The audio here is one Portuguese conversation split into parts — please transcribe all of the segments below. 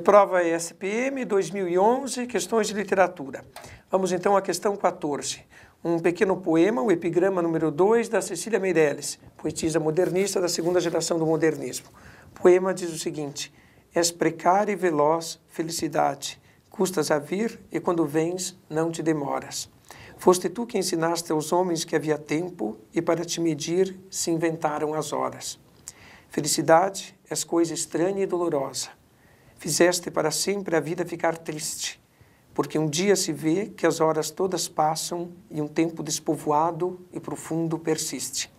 Prova ESPM 2011, questões de literatura. Vamos então à questão 14. Um pequeno poema, o epigrama número 2, da Cecília Meirelles, poetisa modernista da segunda geração do modernismo. O poema diz o seguinte: és precária e veloz, felicidade, custas a vir e quando vens não te demoras. Foste tu que ensinaste aos homens que havia tempo e para te medir se inventaram as horas. Felicidade, és coisa estranha e dolorosa. Fizeste para sempre a vida ficar triste, porque um dia se vê que as horas todas passam e um tempo despovoado e profundo persiste.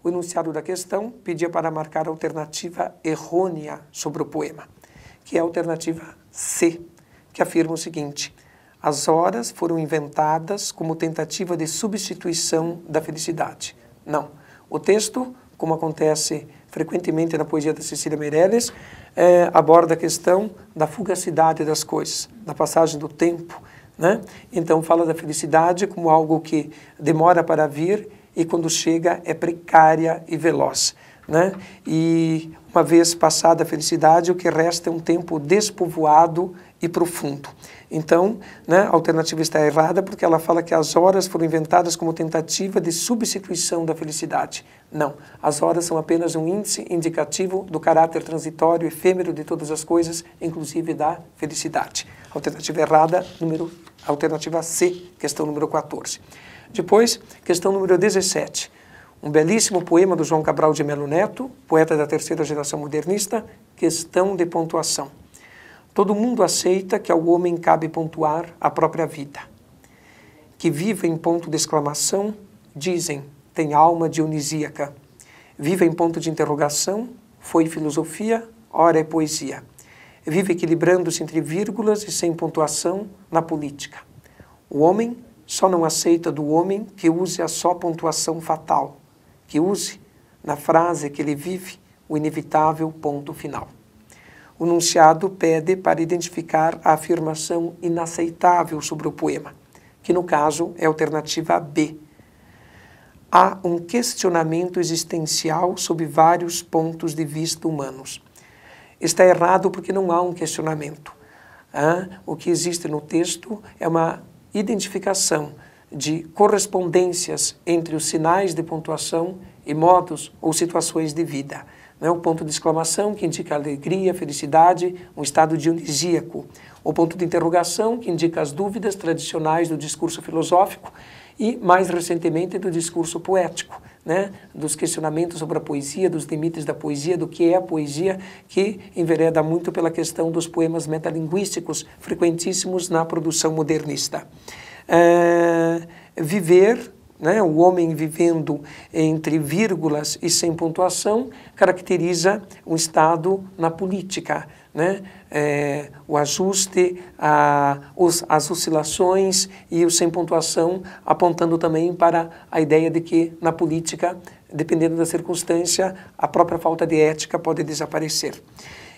O enunciado da questão pedia para marcar a alternativa errônea sobre o poema, que é a alternativa C, que afirma o seguinte: as horas foram inventadas como tentativa de substituição da felicidade. Não. O texto, como acontece frequentemente na poesia da Cecília Meirelles, aborda a questão da fugacidade das coisas, da passagem do tempo, né? Então fala da felicidade como algo que demora para vir e quando chega é precária e veloz, né? E uma vez passada a felicidade, o que resta é um tempo despovoado e profundo. Então, né, a alternativa está errada porque ela fala que as horas foram inventadas como tentativa de substituição da felicidade. Não, as horas são apenas um índice indicativo do caráter transitório e efêmero de todas as coisas, inclusive da felicidade. Alternativa errada, alternativa C, questão número 14. Depois, questão número 17. Um belíssimo poema do João Cabral de Melo Neto, poeta da terceira geração modernista, questão de pontuação. Todo mundo aceita que ao homem cabe pontuar a própria vida. Que vive em ponto de exclamação, dizem, tem alma dionisíaca. Vive em ponto de interrogação, foi filosofia, ora é poesia. Vive equilibrando-se entre vírgulas e sem pontuação na política. O homem só não aceita do homem que use a só pontuação fatal, que use, na frase que ele vive, o inevitável ponto final. O enunciado pede para identificar a afirmação inaceitável sobre o poema, que no caso é a alternativa B. Há um questionamento existencial sob vários pontos de vista humanos. Está errado porque não há um questionamento. O que existe no texto é uma identificação de correspondências entre os sinais de pontuação e modos ou situações de vida. O ponto de exclamação, que indica alegria, felicidade, um estado dionisíaco. O ponto de interrogação, que indica as dúvidas tradicionais do discurso filosófico e, mais recentemente, do discurso poético, né? Dos questionamentos sobre a poesia, dos limites da poesia, do que é a poesia, que envereda muito pela questão dos poemas metalinguísticos, frequentíssimos na produção modernista. Viver, né, o homem vivendo entre vírgulas e sem pontuação, caracteriza um estado na política, né? O ajuste, as oscilações e o sem pontuação, apontando também para a ideia de que na política, dependendo da circunstância, a própria falta de ética pode desaparecer.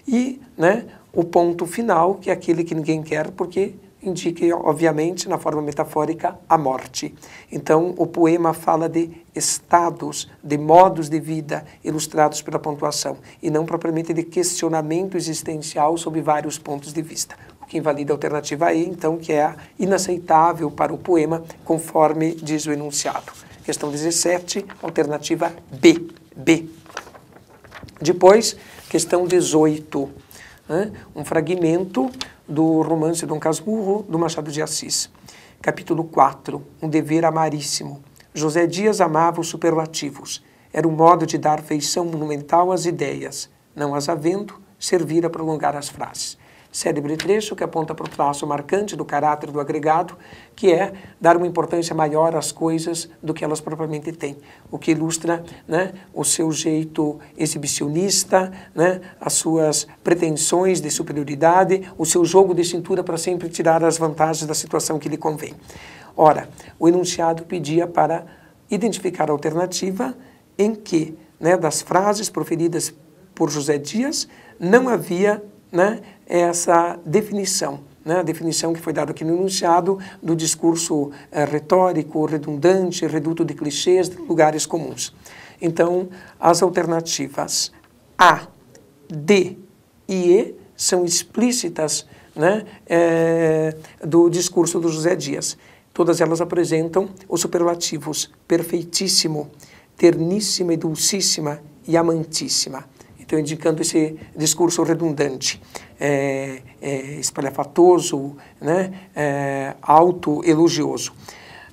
E, né, o ponto final, que é aquele que ninguém quer, porque indica, obviamente, na forma metafórica, a morte. Então, o poema fala de estados, de modos de vida ilustrados pela pontuação, e não propriamente de questionamento existencial sob vários pontos de vista. O que invalida a alternativa E, então, que é a inaceitável para o poema, conforme diz o enunciado. Questão 17, alternativa B. B. Depois, questão 18. Um fragmento do romance Dom Casmurro, do Machado de Assis. Capítulo 4, um dever amaríssimo. José Dias amava os superlativos. Era um modo de dar feição monumental às ideias. Não as havendo, servir a prolongar as frases. Célebre trecho que aponta para o traço marcante do caráter do agregado, que é dar uma importância maior às coisas do que elas propriamente têm. O que ilustra, né, o seu jeito exibicionista, né, as suas pretensões de superioridade, o seu jogo de cintura para sempre tirar as vantagens da situação que lhe convém. Ora, o enunciado pedia para identificar a alternativa em que, né, das frases proferidas por José Dias, não havia, né, essa definição, né, a definição que foi dada aqui no enunciado do discurso retórico, redundante, reduto de clichês, de lugares comuns. Então, as alternativas A, D e E são explícitas, né, do discurso do José Dias. Todas elas apresentam os superlativos perfeitíssimo, terníssima e dulcíssima e amantíssima. Então, indicando esse discurso redundante, espalhafatoso, né, autoelogioso.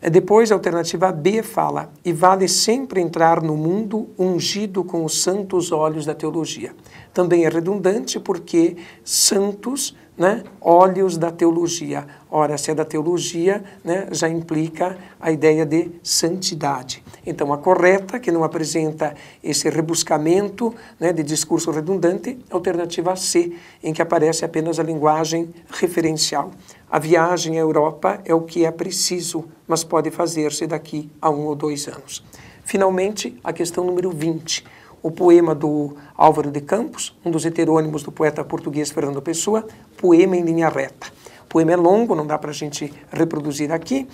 Depois, a alternativa B fala, e vale sempre entrar no mundo ungido com os santos olhos da teologia. Também é redundante porque santos, né, olhos da teologia. Ora, se é da teologia, né, já implica a ideia de santidade. Então, a correta, que não apresenta esse rebuscamento, né, de discurso redundante, alternativa C, em que aparece apenas a linguagem referencial. A viagem à Europa é o que é preciso, mas pode fazer-se daqui a 1 ou 2 anos. Finalmente, a questão número 20. O poema do Álvaro de Campos, um dos heterônimos do poeta português Fernando Pessoa, poema em linha reta. O poema é longo, não dá para a gente reproduzir aqui,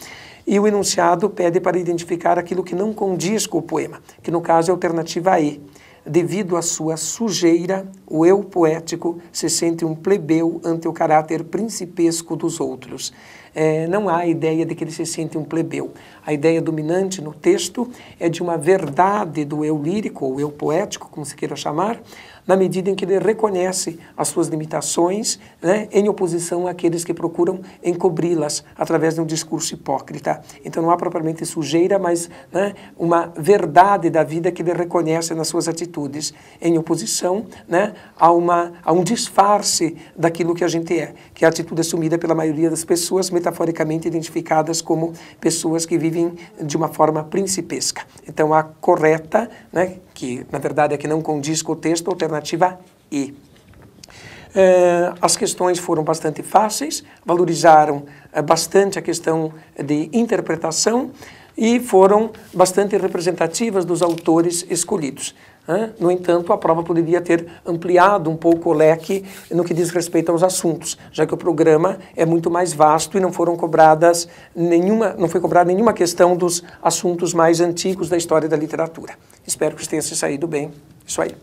e o enunciado pede para identificar aquilo que não condiz com o poema, que no caso é a alternativa E. Devido à sua sujeira, o eu poético se sente um plebeu ante o caráter principesco dos outros. Não há a ideia de que ele se sente um plebeu. A ideia dominante no texto é de uma verdade do eu lírico, ou eu poético, como se queira chamar, na medida em que ele reconhece as suas limitações, né, em oposição àqueles que procuram encobri-las através de um discurso hipócrita. Então não há propriamente sujeira, mas, né, uma verdade da vida que ele reconhece nas suas atitudes, em oposição, né, a um disfarce daquilo que a gente é, que é a atitude assumida pela maioria das pessoas, metaforicamente identificadas como pessoas que vivem de uma forma principesca. Então a correta, né, que na verdade é que não condiz com o texto, alternativa E. As questões foram bastante fáceis, valorizaram bastante a questão de interpretação e foram bastante representativas dos autores escolhidos. No entanto, a prova poderia ter ampliado um pouco o leque no que diz respeito aos assuntos, já que o programa é muito mais vasto e não foi cobrada nenhuma questão dos assuntos mais antigos da história da literatura. Espero que tenha se saído bem. Isso aí.